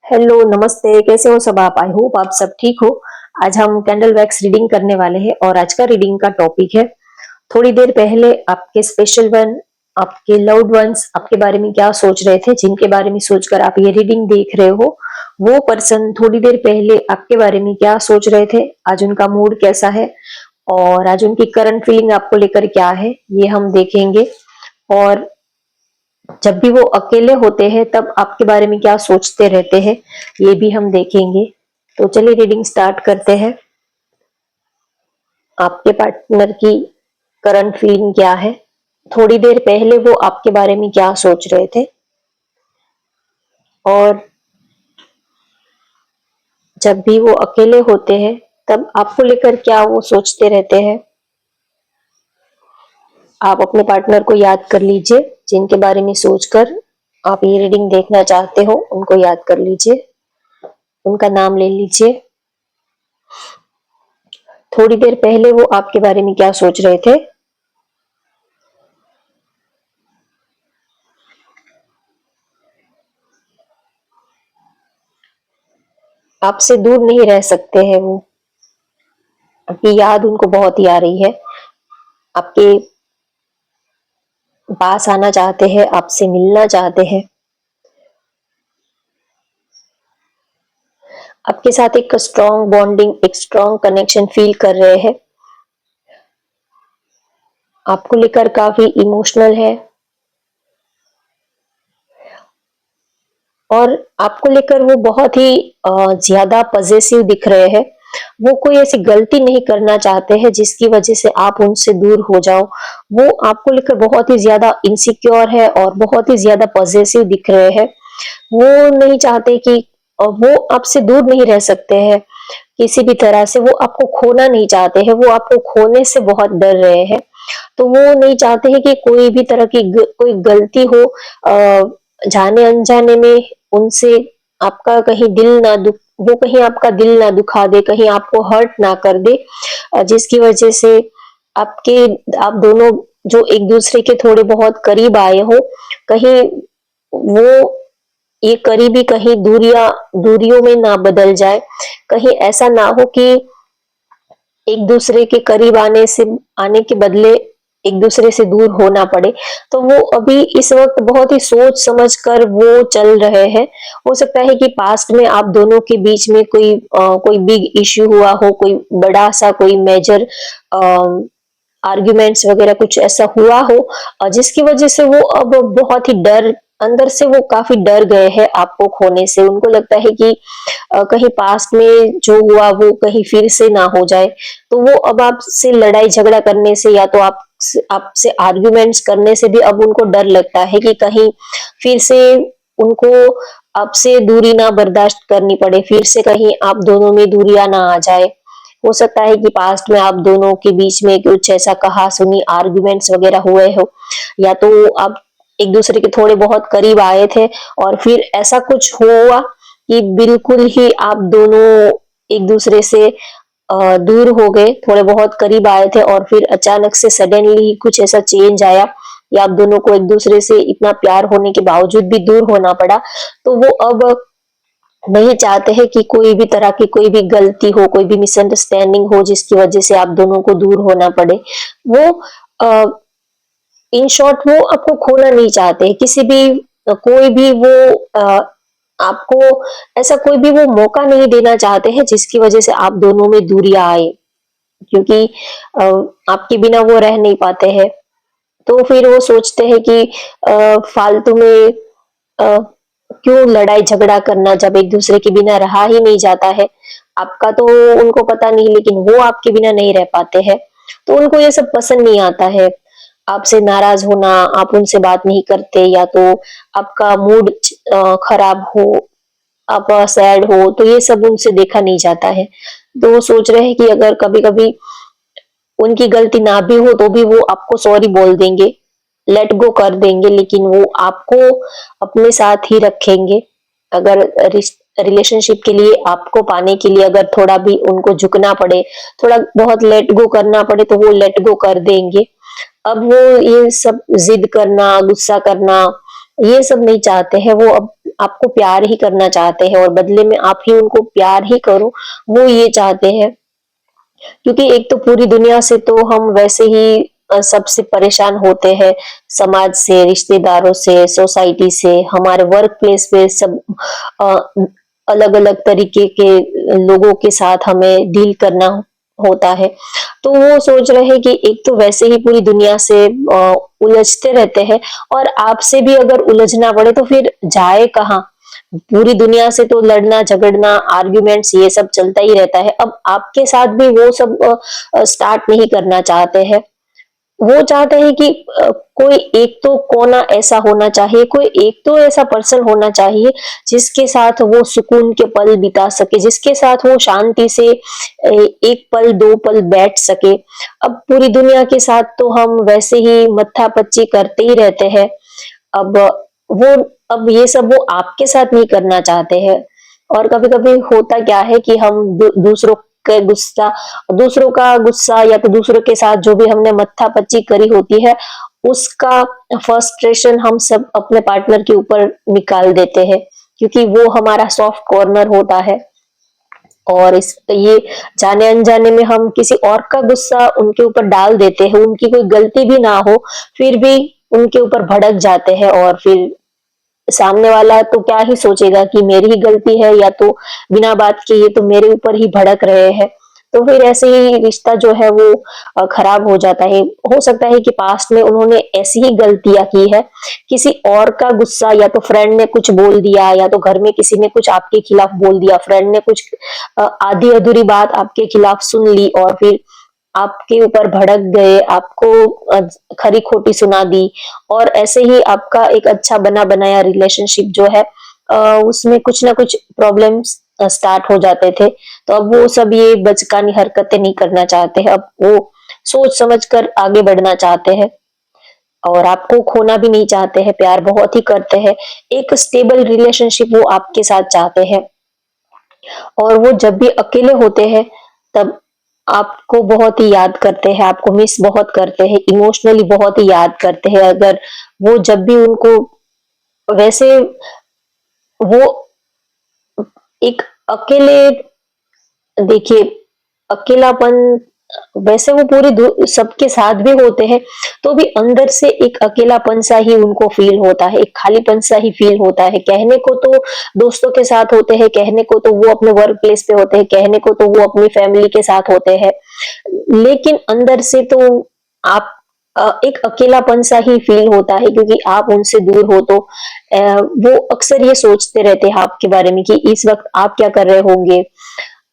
Hello, नमस्ते। कैसे हो सब आप? आई होप आप सब ठीक हो। आज हम कैंडल वैक्स रीडिंग करने वाले हैं और आज का रीडिंग का टॉपिक है, थोड़ी देर पहले आपके स्पेशल वन, आपके लव्ड वंस आपके बारे में क्या सोच रहे थे, जिनके बारे में सोचकर आप ये रीडिंग देख रहे हो। वो पर्सन थोड़ी देर पहले आपके बारे में क्या सोच रहे थे, आज उनका मूड कैसा है और आज उनकी करंट फीलिंग आपको लेकर क्या है, ये हम देखेंगे। और जब भी वो अकेले होते हैं तब आपके बारे में क्या सोचते रहते हैं, ये भी हम देखेंगे। तो चलिए रीडिंग स्टार्ट करते हैं। आपके पार्टनर की करंट फीलिंग क्या है, थोड़ी देर पहले वो आपके बारे में क्या सोच रहे थे और जब भी वो अकेले होते हैं तब आपको लेकर क्या वो सोचते रहते हैं। आप अपने पार्टनर को याद कर लीजिए, जिनके बारे में सोचकर आप ये रीडिंग देखना चाहते हो उनको याद कर लीजिए, उनका नाम ले लीजिए। थोड़ी देर पहले वो आपके बारे में क्या सोच रहे थे। आपसे दूर नहीं रह सकते हैं वो, आपकी याद उनको बहुत ही आ रही है, आपके पास आना चाहते हैं, आपसे मिलना चाहते हैं, आपके साथ एक स्ट्रॉन्ग बॉन्डिंग, एक स्ट्रॉन्ग कनेक्शन फील कर रहे हैं, आपको लेकर काफी इमोशनल है और आपको लेकर वो बहुत ही ज्यादा पजेसिव दिख रहे हैं। वो कोई ऐसी गलती नहीं करना चाहते हैं जिसकी वजह से आप उनसे दूर हो जाओ। वो आपको लेकर बहुत ही ज्यादा इनसिक्योर है और बहुत ही ज्यादा पजेसिव दिख रहे हैं। वो नहीं चाहते कि वो आपसे दूर नहीं रह सकते हैं किसी भी तरह से, वो आपको खोना नहीं चाहते हैं, वो आपको खोने से बहुत डर रहे हैं। तो वो नहीं चाहते हैं कि कोई भी तरह की कोई गलती हो, जाने अनजाने में उनसे आपका कहीं दिल ना दुख, वो कहीं आपका दिल ना दुखा दे, कहीं आपको हर्ट ना कर दे, जिसकी वजह से आपके आप दोनों जो एक दूसरे के थोड़े बहुत करीब आए हो, कहीं वो ये करीबी कहीं दूरियों में ना बदल जाए, कहीं ऐसा ना हो कि एक दूसरे के करीब आने के बदले एक दूसरे से दूर होना पड़े। तो वो अभी इस वक्त बहुत ही सोच समझ कर वो चल रहे हैं। हो सकता है कि पास्ट में आप दोनों के बीच में कोई बिग इश्यू हुआ हो, कोई बड़ा सा कोई मेजर आर्ग्यूमेंट्स वगैरह कुछ ऐसा हुआ हो, जिसकी वजह से वो अब बहुत ही डर, अंदर से वो काफी डर गए हैं आपको खोने से। उनको लगता है कि कहीं पास्ट में जो हुआ वो कहीं फिर से ना हो जाए। तो वो अब आपसे लड़ाई झगड़ा करने से या तो आपसे आर्ग्यूमेंट्स करने से भी अब उनको डर लगता है कि कहीं फिर से उनको आपसे दूरी ना बर्दाश्त करनी पड़े, फिर से कहीं आप दोनों में दूरियां ना आ जाए। हो सकता है कि पास्ट में आप दोनों के बीच में कुछ ऐसा कहा सुनी आर्ग्यूमेंट्स वगैरह हुए हो, या तो आप एक दूसरे के थोड़े बहुत करीब आए थे और फिर ऐसा कुछ हुआ कि बिल्कुल ही आप दोनों एक दूसरे से दूर हो गए, थोड़े बहुत करीब आए थे और फिर अचानक से सडनली कुछ ऐसा चेंज आया या आप दोनों को एक दूसरे से इतना प्यार होने के बावजूद भी दूर होना पड़ा। तो वो अब नहीं चाहते हैं कि कोई भी तरह की कोई भी गलती हो, कोई भी मिसअंडरस्टैंडिंग हो जिसकी वजह से आप दोनों को दूर होना पड़े। वो इन शॉर्ट वो आपको खोना नहीं चाहते, किसी भी कोई भी वो आपको ऐसा कोई भी वो मौका नहीं देना चाहते हैं जिसकी वजह से आप दोनों में दूरियां आए, क्योंकि अ, आपके बिना वो रह नहीं पाते हैं। तो फिर वो सोचते हैं कि फालतू में अ, क्यों लड़ाई झगड़ा करना जब एक दूसरे के बिना रहा ही नहीं जाता है। आपका तो उनको पता नहीं, लेकिन वो आपके बिना नहीं रह पाते हैं। तो उनको ये सब पसंद नहीं आता है। आपसे नाराज होना, आप उनसे बात नहीं करते, या तो आपका मूड खराब हो, आप सैड हो, तो ये सब उनसे देखा नहीं जाता है। तो वो सोच रहे हैं कि अगर कभी कभी उनकी गलती ना भी हो तो भी वो आपको सॉरी बोल देंगे, लेट गो कर देंगे, लेकिन वो आपको अपने साथ ही रखेंगे। अगर रिलेशनशिप के लिए, आपको पाने के लिए अगर थोड़ा भी उनको झुकना पड़े, थोड़ा बहुत लेट गो करना पड़े, तो वो लेट गो कर देंगे। अब वो ये सब जिद करना, गुस्सा करना, ये सब नहीं चाहते हैं। वो अब आपको प्यार ही करना चाहते हैं और बदले में आप ही उनको प्यार ही करो, वो ये चाहते हैं। क्योंकि एक तो पूरी दुनिया से तो हम वैसे ही सबसे परेशान होते हैं, समाज से, रिश्तेदारों से, सोसाइटी से, हमारे वर्क प्लेस पे सब अ, अलग-अलग तरीके के लोगों के साथ हमें डील करना होता है। तो वो सोच रहे हैं कि एक तो वैसे ही पूरी दुनिया से उलझते रहते हैं और आपसे भी अगर उलझना पड़े तो फिर जाए कहाँ? पूरी दुनिया से तो लड़ना, झगड़ना, आर्ग्यूमेंट्स ये सब चलता ही रहता है। अब आपके साथ भी वो सब स्टार्ट नहीं करना चाहते हैं। वो चाहते हैं कि कोई एक तो कोना ऐसा होना चाहिए, कोई एक तो ऐसा पर्सन होना चाहिए जिसके साथ वो सुकून के पल बिता सके, जिसके साथ वो शांति से 1 पल, 2 पल बैठ सके। अब पूरी दुनिया के साथ तो हम वैसे ही मत्था-पच्ची करते ही रहते हैं। अब वो अब ये सब वो आपके साथ नहीं करना चाहते हैं और कभी-कभी होता क्या है कि हम दूसरों का गुस्सा या तो दूसरों के साथ जो भी हमने मत्थापच्ची करी होती है, उसका फ्रस्ट्रेशन हम सब अपने पार्टनर के ऊपर निकाल देते हैं, क्योंकि वो हमारा सॉफ्ट कॉर्नर होता है। और इस ये जाने-अनजाने में हम किसी और का गुस्सा उनके ऊपर डाल देते हैं, उनकी कोई गलती भी ना हो, फिर भी उनके ऊपर भड़क जाते हैं और फिर सामने वाला तो क्या ही सोचेगा कि मेरी ही गलती है या तो बिना बात के ये तो मेरे ऊपर ही भड़क रहे हैं। तो फिर ऐसे ही रिश्ता जो है वो खराब हो जाता है। हो सकता है कि पास्ट में उन्होंने ऐसी ही गलतियाँ की है, किसी और का गुस्सा या तो फ्रेंड ने कुछ बोल दिया या तो घर में किसी ने कुछ आपके खिलाफ बोल दिया, फ्रेंड ने कुछ आधी-अधूरी बात आपके खिलाफ सुन ली और फिर आपके ऊपर भड़क गए, आपको खरी-खोटी सुना दी और ऐसे ही आपका एक अच्छा बना-बनाया रिलेशनशिप जो है उसमें कुछ ना कुछ प्रॉब्लम्स स्टार्ट हो जाते थे। तो अब वो सब ये बचकानी हरकतें नहीं करना चाहते हैं, अब वो सोच समझ कर आगे बढ़ना चाहते हैं और आपको खोना भी नहीं चाहते हैं, प्यार बहुत ही करते हैं। एक स्टेबल रिलेशनशिप वो आपके साथ चाहते हैं और वो जब भी अकेले होते हैं, तब आपको बहुत ही याद करते हैं, आपको मिस बहुत करते हैं, इमोशनली बहुत ही याद करते हैं। अगर वो जब भी उनको वैसे वो एक अकेले देखिए, अकेलापन वैसे वो पूरी सबके साथ भी होते हैं, तो भी अंदर से एक अकेलापन सा ही उनको फील होता है, एक खालीपन सा ही फील होता है। कहने को तो दोस्तों के साथ होते हैं, कहने को तो वो अपने वर्क प्लेस पे होते हैं, कहने को तो वो अपनी फैमिली के साथ होते हैं, लेकिन अंदर से तो आप एक अकेलापन सा ही फील होता है क्योंकि आप उनसे दूर हो तो वो अक्सर ये सोचते रहते हैं आपके बारे में कि इस वक़्त आप क्या कर रहे होंगे?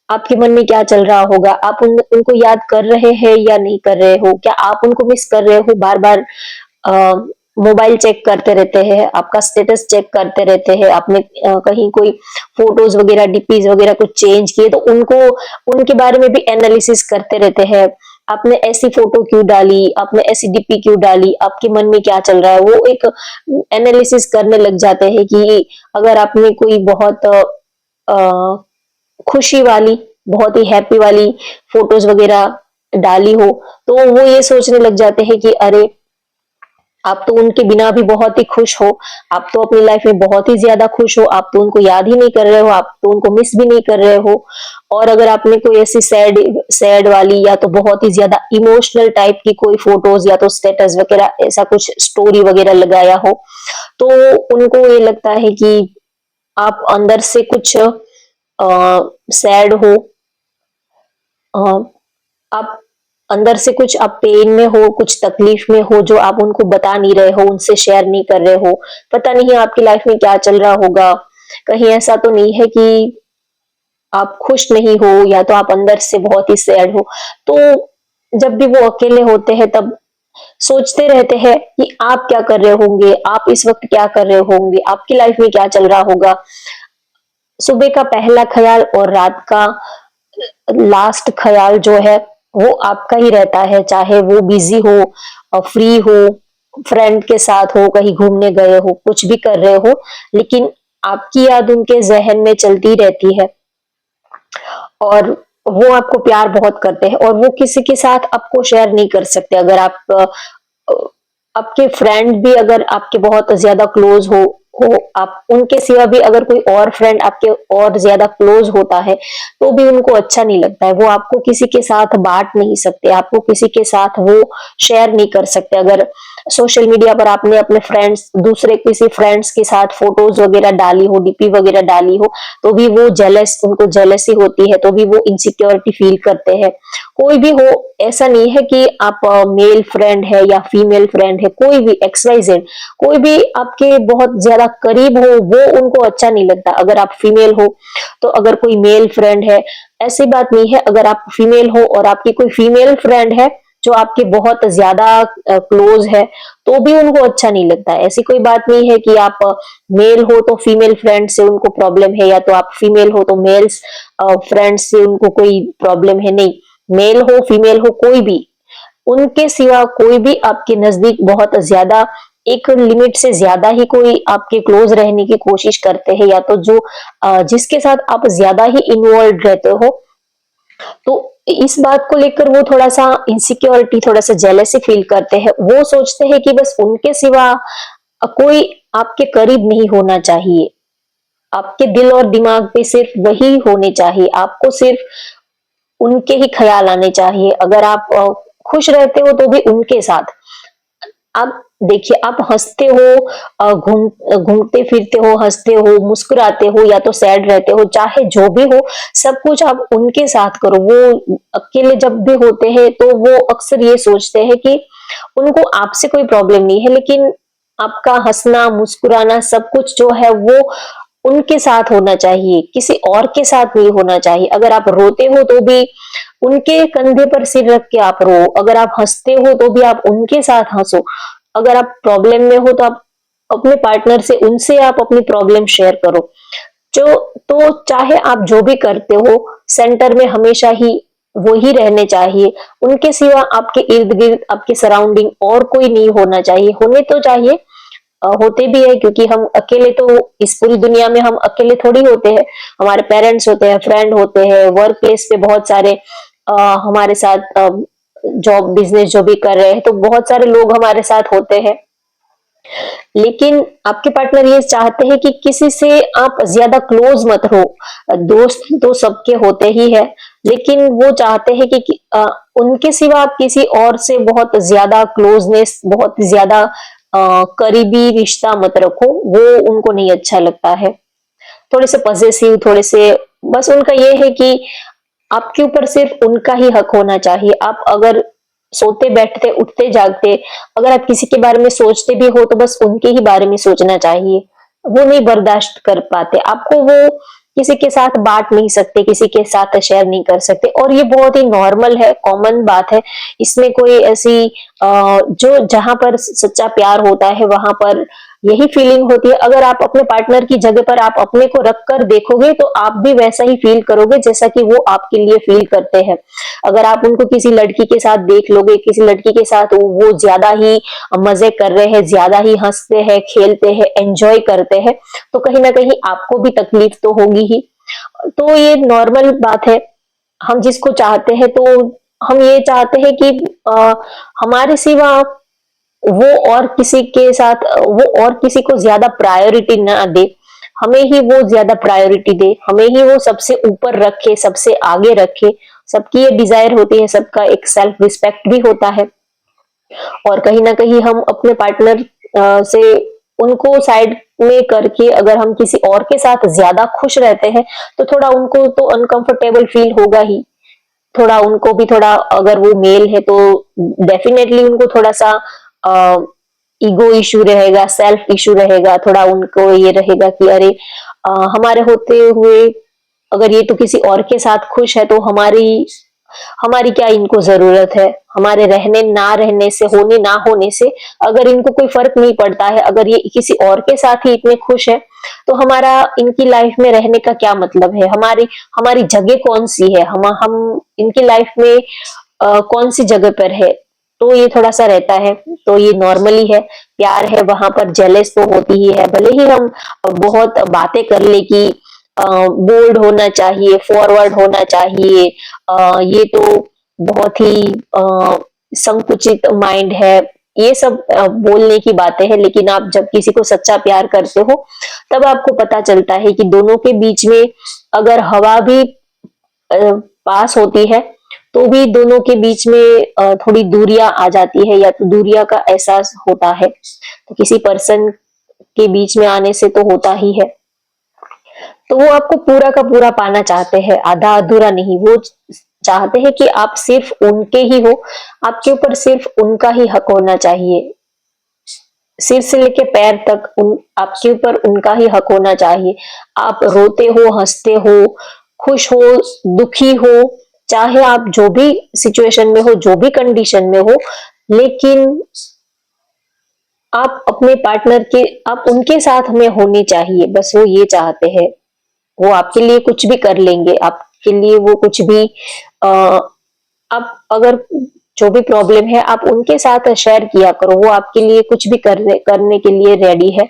आपके मन में क्या चल रहा होगा? आप उनको याद कर रहे हैं या नहीं कर रहे हो? क्या आप उनको मिस कर रहे हो? बार-बार अ, मोबाइल चेक करते रहते हैं, आपका स्टेटस चेक करते रहते हैं, आपने कहीं कोई फ़ोटोज़ वगैरह, डीपीज़ वगैरह कुछ चेंज किए तो उनको उनके बारे में भी एनालिसिस करते रहते हैं। आपने ऐसी फ़ोटो क्यों डाली? आपने ऐसी डीपी क्यों डाली? आपके मन में क्या चल रहा है? वो एक एनालिसिस करने लग जाते हैं कि अगर आपने कोई बहुत अ खुशी वाली, बहुत ही हैप्पी वाली फ़ोटोज़ वग़ैरह डाली हो, तो वो ये सोचने लग जाते हैं कि अरे! आप तो उनके बिना भी बहुत ही खुश हो, आप तो अपनी लाइफ़ में बहुत ही ज़्यादा खुश हो, आप तो उनको याद ही नहीं कर रहे हो, आप तो उनको मिस भी नहीं कर रहे हो। और अगर आपने कोई ऐसी सैड सैड वाली या तो बहुत ही ज़्यादा इमोशनल टाइप की कोई फ़ोटोज़ या तो स्टेटस वग़ैरह ऐसा कुछ स्टोरी वग़ैरह लगाया हो, तो उनको ये लगता है कि आप अंदर से कुछ सैड हो, अ, आप अंदर से कुछ आप पेन में हो, कुछ तकलीफ में हो जो आप उनको बता नहीं रहे हो, उनसे शेयर नहीं कर रहे हो। पता नहीं आपकी लाइफ में क्या चल रहा होगा। कहीं ऐसा तो नहीं है कि आप खुश नहीं हो या तो आप अंदर से बहुत ही सैड हो। तो जब भी वो अकेले होते हैं तब सोचते रहते हैं कि आप क्या कर रहे होंगे, आप इस वक़्त क्या कर रहे होंगे, आपकी लाइफ में क्या चल रहा होगा। सुबह का पहला ख़्याल और रात का लास्ट ख़्याल जो है वो आपका ही रहता है, चाहे वो बिज़ी हो फ्री हो, फ्रेंड के साथ हो, कहीं घूमने गए हो, कुछ भी कर रहे हो, लेकिन आपकी याद उनके ज़हन में चलती रहती है और वो आपको प्यार बहुत करते हैं और वो किसी के साथ आपको शेयर नहीं कर सकते। अगर आप अ, आपके फ्रेंड भी अगर आपके बहुत ज़्यादा क्लोज़ हो, आप उनके सिवा भी अगर कोई और फ्रेंड आपके और ज्यादा क्लोज होता है तो भी उनको अच्छा नहीं लगता है। वो आपको किसी के साथ बांट नहीं सकते, आपको किसी के साथ वो शेयर नहीं कर सकते। अगर सोशल मीडिया पर आपने अपने फ्रेंड्स दूसरे किसी फ्रेंड्स के साथ फोटोज वगैरह डाली हो, डीपी वगैरह डाली हो, तो भी वो जेलस उनको जेलसी होती है, तो भी वो इनसिक्योरिटी फील करते हैं। कोई भी हो, ऐसा नहीं है कि आप मेल फ्रेंड है या फीमेल फ्रेंड है, कोई भी एक्स वाई जेड, कोई भी आपके बहुत ज्यादा करीब हो वो उनको अच्छा नहीं लगता। अगर आप फीमेल हो तो अगर कोई मेल फ्रेंड है, ऐसी बात नहीं है, अगर आप फीमेल हो और आपकी कोई फीमेल फ्रेंड है जो आपके बहुत ज्यादा क्लोज है, तो भी उनको अच्छा नहीं लगता है। ऐसी कोई बात नहीं है कि आप मेल हो तो फीमेल फ्रेंड से उनको प्रॉब्लम है, या तो आप फीमेल हो तो मेल्स फ्रेंड से उनको कोई प्रॉब्लम है, नहीं। मेल हो फीमेल हो कोई भी, उनके सिवा कोई भी आपके नजदीक बहुत ज्यादा एक लिमिट से ज्यादा ही कोई आपके क्लोज रहने की कोशिश करते हैं, या तो जो जिसके साथ आप ज्यादा ही इन्वॉल्व रहते हो, तो इस बात को लेकर वो थोड़ा सा इनसिक्योरिटी, थोड़ा सा जेलसी फील करते हैं। वो सोचते हैं कि बस उनके सिवा कोई आपके करीब नहीं होना चाहिए, आपके दिल और दिमाग पे सिर्फ वही होने चाहिए, आपको सिर्फ उनके ही ख्याल आने चाहिए। अगर आप खुश रहते हो तो भी उनके साथ। आप देखिए, आप हंसते हो, घूमते फिरते हो, हंसते हो, मुस्कुराते हो, या तो सैड रहते हो, चाहे जो भी हो, सब कुछ आप उनके साथ करो। वो अकेले जब भी होते हैं तो वो अक्सर ये सोचते हैं कि उनको आपसे कोई प्रॉब्लम नहीं है, लेकिन आपका हंसना मुस्कुराना सब कुछ जो है वो उनके साथ होना चाहिए, किसी और के साथ नहीं होना चाहिए। अगर आप रोते हो तो भी उनके कंधे पर सिर रख के आप रो, अगर आप हंसते हो तो भी आप उनके साथ हंसो, अगर आप प्रॉब्लम में हो तो आप अपने पार्टनर से उनसे आप अपनी प्रॉब्लम शेयर करो। जो तो चाहे आप जो भी करते हो, सेंटर में हमेशा ही वो ही रहने चाहिए। उनके सिवा आपके इर्द गिर्द, आपके सराउंडिंग और कोई नहीं होना चाहिए। होने तो चाहिए, होते भी है, क्योंकि हम अकेले तो इस पूरी दुनिया में हम अकेले थोड़ी होते हैं। हमारे पेरेंट्स होते हैं, फ्रेंड होते हैं, वर्क प्लेस पे बहुत सारे हमारे साथ जॉब बिजनेस जो भी कर रहे हैं, तो बहुत सारे लोग हमारे साथ होते हैं। लेकिन आपके पार्टनर ये चाहते हैं कि किसी से आप ज्यादा क्लोज मत हो। दोस्त तो सबके होते ही है, लेकिन वो चाहते हैं कि उनके सिवा आप किसी और से बहुत ज्यादा क्लोजनेस, बहुत ज्यादा करीबी रिश्ता मत रखो, वो उनको नहीं अच्छा लगता है। थोड़े से पजेसिव, थोड़े से, बस उनका ये है कि आपके ऊपर सिर्फ उनका ही हक होना चाहिए। आप अगर सोते बैठते उठते जागते अगर आप किसी के बारे में सोचते भी हो तो बस उनके ही बारे में सोचना चाहिए। वो नहीं बर्दाश्त कर पाते आपको, वो किसी के साथ बांट नहीं सकते, किसी के साथ शेयर नहीं कर सकते, और ये बहुत ही नॉर्मल है, कॉमन बात है। इसमें कोई ऐसी जो जहां पर सच्चा प्यार होता है वहां पर यही फीलिंग होती है। अगर आप अपने पार्टनर की जगह पर आप अपने को रख कर देखोगे तो आप भी वैसा ही फील करोगे जैसा कि वो आपके लिए फील करते हैं। अगर आप उनको किसी लड़की के साथ देख लोगे, किसी लड़की के साथ वो ज्यादा ही मजे कर रहे हैं, ज्यादा ही हंसते हैं, खेलते हैं, एंजॉय करते हैं, तो कहीं ना कहीं आपको भी तकलीफ तो होगी ही। तो ये नॉर्मल बात है। हम जिसको चाहते हैं तो हम ये चाहते हैं कि अ, हमारे सिवा वो और किसी के साथ वो और किसी को ज्यादा प्रायोरिटी ना दे, हमें ही वो ज्यादा प्रायोरिटी दे, हमें ही वो सबसे ऊपर रखे, सबसे आगे रखे। सबकी ये डिजायर होती है, सबका एक सेल्फ रिस्पेक्ट भी होता है, और कहीं ना कहीं हम अपने पार्टनर से उनको साइड में करके अगर हम किसी और के साथ ज्यादा खुश रहते हैं तो थोड़ा उनको तो अनकंफर्टेबल फील होगा ही। थोड़ा उनको भी थोड़ा, अगर वो मेल है तो डेफिनेटली उनको थोड़ा सा ईगो इशू रहेगा, सेल्फ इशू रहेगा, थोड़ा उनको ये रहेगा कि अरे हमारे होते हुए अगर ये तो किसी और के साथ खुश है तो हमारी हमारी क्या इनको जरूरत है। हमारे रहने ना रहने से, होने ना होने से अगर इनको कोई फर्क नहीं पड़ता है, अगर ये किसी और के साथ ही इतने खुश है तो हमारा इनकी लाइफ में रहने का क्या मतलब है। हमारी हमारी जगह कौन सी है, हम इनकी लाइफ में कौन सी जगह पर है। तो ये थोड़ा सा रहता है, तो ये नॉर्मली है। प्यार है वहां पर जेलस तो होती ही है, भले ही हम बहुत बातें कर ले कि बोल्ड होना चाहिए, फॉरवर्ड होना चाहिए, ये तो बहुत ही संकुचित माइंड है, ये सब बोलने की बातें हैं, लेकिन आप जब किसी को सच्चा प्यार करते हो तब आपको पता चलता है कि दोनों के बीच में अगर हवा भी पास होती है तो भी दोनों के बीच में थोड़ी दूरियां आ जाती है, या तो दूरियां का एहसास होता है। तो किसी पर्सन के बीच में आने से तो होता ही है। तो वो आपको पूरा का पूरा पाना चाहते हैं, आधा अधूरा नहीं। वो चाहते हैं कि आप सिर्फ उनके ही हो, आपके ऊपर सिर्फ उनका ही हक होना चाहिए। सिर से लेके पैर तक उन आपके ऊपर उनका ही हक होना चाहिए। आप रोते हो, हंसते हो, खुश हो, दुखी हो, चाहे आप जो भी सिचुएशन में हो, जो भी कंडीशन में हो, लेकिन आप अपने पार्टनर के आप उनके साथ में होनी चाहिए। बस वो ये चाहते हैं। वो आपके लिए कुछ भी कर लेंगे, आपके लिए वो कुछ भी अ, आप अगर जो भी प्रॉब्लम है आप उनके साथ शेयर किया करो, वो आपके लिए कुछ भी करने के लिए रेडी है।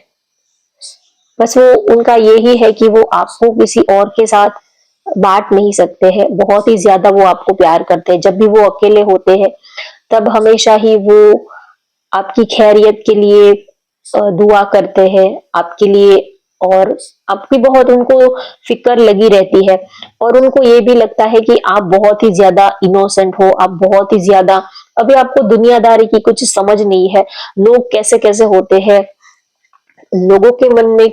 बस वो उनका यही है कि वो आपको किसी और के साथ बांट नहीं सकते हैं। बहुत ही ज्यादा वो आपको प्यार करते हैं। जब भी वो अकेले होते हैं तब हमेशा ही वो आपकी खैरियत के लिए दुआ करते हैं आपके लिए, और आपकी बहुत उनको फिक्र लगी रहती है। और उनको ये भी लगता है कि आप बहुत ही ज्यादा इनोसेंट हो, आप बहुत ही ज्यादा अभी आपको दुनियादारी की कुछ समझ नहीं है। लोग कैसे कैसे होते हैं, लोगों के मन में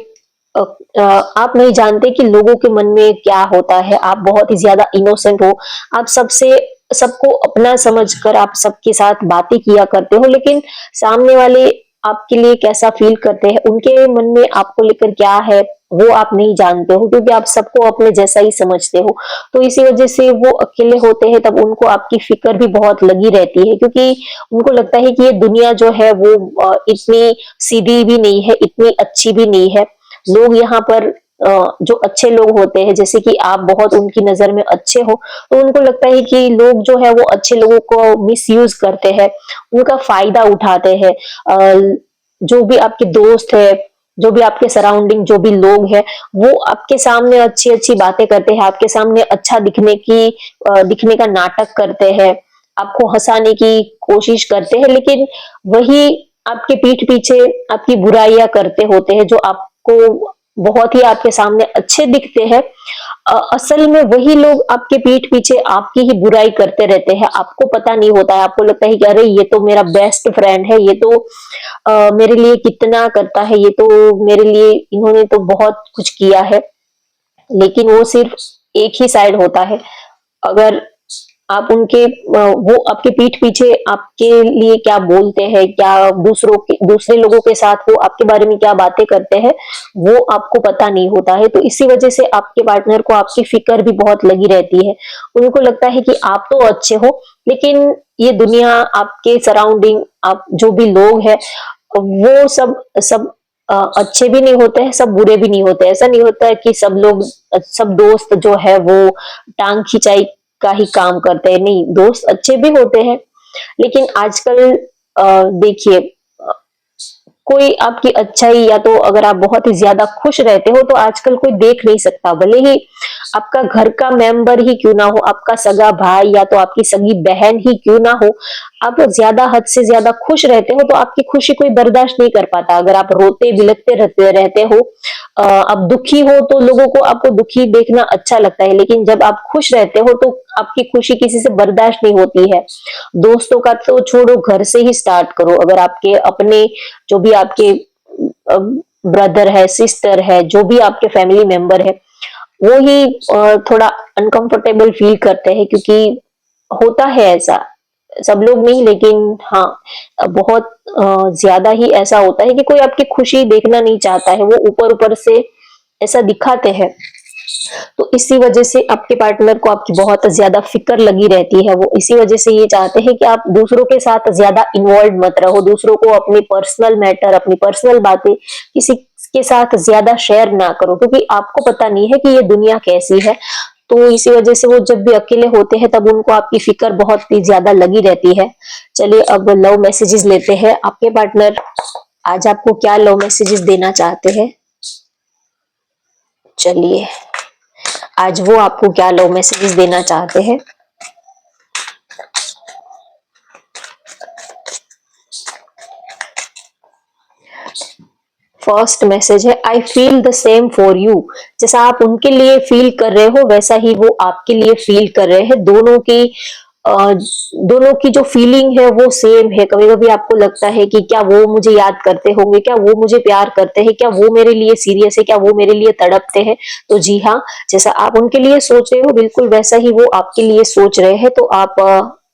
आप नहीं जानते कि लोगों के मन में क्या होता है। आप बहुत ही ज्यादा इनोसेंट हो, आप सबको अपना समझकर आप सबके साथ बातें किया करते हो, लेकिन सामने वाले आपके लिए कैसा फील करते हैं, उनके मन में आपको लेकर क्या है, वो आप नहीं जानते हो, क्योंकि आप सबको अपने जैसा ही समझते हो। तो इसी वजह से वो अकेले होते हैं तब उनको आपकी फिक्र भी बहुत लगी रहती है, क्योंकि उनको लगता है कि ये दुनिया जो है वो इतनी सीधी भी नहीं है, इतनी अच्छी भी नहीं है। लोग यहाँ पर जो अच्छे लोग होते हैं, जैसे कि आप बहुत उनकी नजर में अच्छे हो, तो उनको लगता है कि लोग जो है वो अच्छे लोगों को मिसयूज करते हैं, उनका फायदा उठाते हैं। जो भी आपके दोस्त है, जो भी आपके सराउंडिंग जो भी लोग हैं, वो आपके सामने अच्छी अच्छी बातें करते हैं, आपके सामने अच्छा दिखने का नाटक करते हैं, आपको हंसाने की कोशिश करते हैं, लेकिन वही आपके पीठ पीछे आपकी बुराइयां करते होते हैं। जो आपको बहुत ही आपके सामने अच्छे दिखते हैं, असल में वही लोग आपके पीठ पीछे आपकी ही बुराई करते रहते हैं। आपको पता नहीं होता है, आपको लगता है कि अरे ये तो मेरा बेस्ट फ्रेंड है, ये तो मेरे लिए कितना करता है, ये तो मेरे लिए इन्होंने तो बहुत कुछ किया है। लेकिन वो सिर्फ एक ही साइड होता है। अगर आप वो आपके पीठ पीछे आपके लिए क्या बोलते हैं, क्या दूसरे लोगों के साथ वो आपके बारे में क्या बातें करते हैं, वो आपको पता नहीं होता है। तो इसी वजह से आपके पार्टनर को आपकी फिक्र भी बहुत लगी रहती है। उनको लगता है कि आप तो अच्छे हो, लेकिन ये दुनिया, आपके सराउंडिंग, आप जो भी लोग हैं, वो सब सब अच्छे भी नहीं होते हैं, सब बुरे भी नहीं होते। ऐसा नहीं होता है कि सब दोस्त जो है वो टांग खिंचाई का ही काम करते हैं, नहीं, दोस्त अच्छे भी होते हैं। लेकिन आजकल देखिए, कोई आपकी अच्छाई, या तो अगर आप बहुत ही ज्यादा खुश रहते हो तो आजकल कोई देख नहीं सकता, भले ही आपका घर का मेंबर ही क्यों ना हो, आपका सगा भाई या तो आपकी सगी बहन ही क्यों ना हो, आप ज्यादा हद से ज्यादा खुश रहते हो तो आपकी खुशी कोई बर्दाश्त नहीं कर पाता। अगर आप रोते बिलखते रहते हो, आप दुखी हो, तो लोगों को आपको दुखी देखना अच्छा लगता है, लेकिन जब आप खुश रहते हो तो आपकी खुशी किसी से बर्दाश्त नहीं होती है। दोस्तों का तो छोड़ो, घर से ही स्टार्ट करो। अगर आपके अपने जो भी आपके ब्रदर है, सिस्टर है, जो भी आपके फैमिली मेंबर है, वो ही थोड़ा अनकंफर्टेबल फील करते हैं, क्योंकि होता है ऐसा, सब लोग नहीं, लेकिन हाँ, बहुत ज्यादा ही ऐसा होता है कि कोई आपकी खुशी देखना नहीं चाहता है, वो ऊपर ऊपर से ऐसा दिखाते हैं। तो इसी वजह से आपके पार्टनर को आपकी बहुत ज्यादा फिक्र लगी रहती है। वो इसी वजह से ये चाहते हैं कि आप दूसरों के साथ ज्यादा इन्वॉल्व मत रहो, दूसरों को अपनी पर्सनल मैटर, अपनी पर्सनल बातें किसी के साथ ज्यादा शेयर ना करो, क्योंकि आपको पता नहीं है कि ये दुनिया कैसी है। तो इसी वजह से वो जब भी अकेले होते हैं तब उनको आपकी फिक्र बहुत ही ज्यादा लगी रहती है। चलिए अब लव मैसेजेस लेते हैं। आपके पार्टनर आज आपको क्या लव मैसेजेस देना चाहते हैं? चलिए, आज वो आपको क्या लव मैसेजेस देना चाहते हैं? फर्स्ट मैसेज है, I feel the same for you. जैसा आप उनके लिए फील कर रहे हो वैसा ही वो आपके लिए फील कर रहे हैं। दोनों की जो फीलिंग है वो सेम है। कभी कभी आपको लगता है कि क्या वो मुझे याद करते होंगे, क्या वो मुझे प्यार करते हैं, क्या वो मेरे लिए सीरियस है, क्या वो मेरे लिए तड़पते हैं। तो जी हाँ, जैसा आप उनके लिए सोच रहे हो बिल्कुल वैसा ही वो आपके लिए सोच रहे हैं। तो आप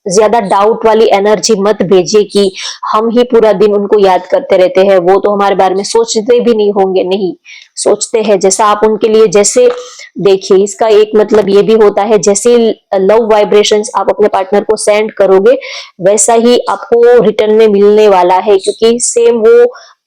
ज्यादा डाउट वाली एनर्जी मत भेजिए कि हम ही पूरा दिन उनको याद करते रहते हैं, वो तो हमारे बारे में सोचते भी नहीं होंगे। नहीं, सोचते हैं। जैसा आप उनके लिए जैसे, देखिए इसका एक मतलब ये भी होता है, जैसे लव वाइब्रेशंस आप अपने पार्टनर को सेंड करोगे वैसा ही आपको रिटर्न में मिलने वाला है, क्योंकि सेम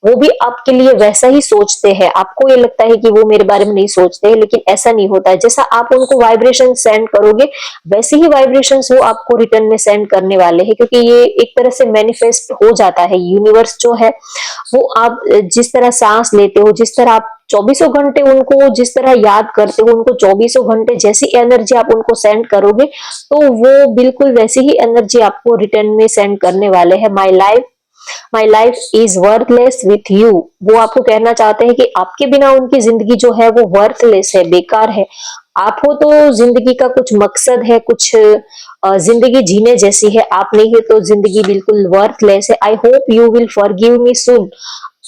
वो भी आपके लिए वैसा ही सोचते हैं। आपको ये लगता है कि वो मेरे बारे में नहीं सोचते हैं, लेकिन ऐसा नहीं होता है। जैसा आप उनको वाइब्रेशन सेंड करोगे वैसे ही वाइब्रेशंस वो आपको रिटर्न में सेंड करने वाले हैं, क्योंकि ये एक तरह से मैनिफेस्ट हो जाता है। यूनिवर्स जो है वो आप जिस तरह सांस लेते हो, जिस तरह आप चौबीसों घंटे उनको जिस तरह याद करते हो, उनको चौबीसों घंटे जैसी एनर्जी आप उनको सेंड करोगे तो वो बिल्कुल वैसी ही एनर्जी आपको रिटर्न में सेंड करने वाले हैं। My life is worthless with you. वो आपको कहना चाहते हैं कि आपके बिना उनकी जिंदगी जो है वो वर्थलेस है, बेकार है। आप हो तो जिंदगी का कुछ मकसद है, कुछ जिंदगी जीने जैसी है। आप नहीं है तो जिंदगी बिल्कुल वर्थलेस है। I hope you will forgive me soon.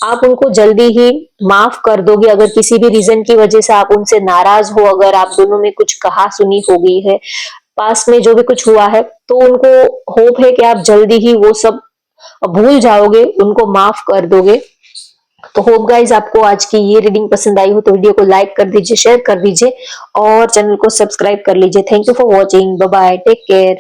आप उनको जल्दी ही माफ कर दोगे। अगर किसी भी रीजन की वजह से आप उनसे नाराज हो, अगर आप दोनों में कुछ कहा सुनी हो गई है, पास्ट में जो भी कुछ हुआ है, तो उनको होप है कि आप जल्दी ही वो सब भूल जाओगे, उनको माफ कर दोगे। तो होप गाइज आपको आज की ये रीडिंग पसंद आई हो तो वीडियो को लाइक कर दीजिए, शेयर कर दीजिए और चैनल को सब्सक्राइब कर लीजिए। Thank you for watching. Bye bye, take care.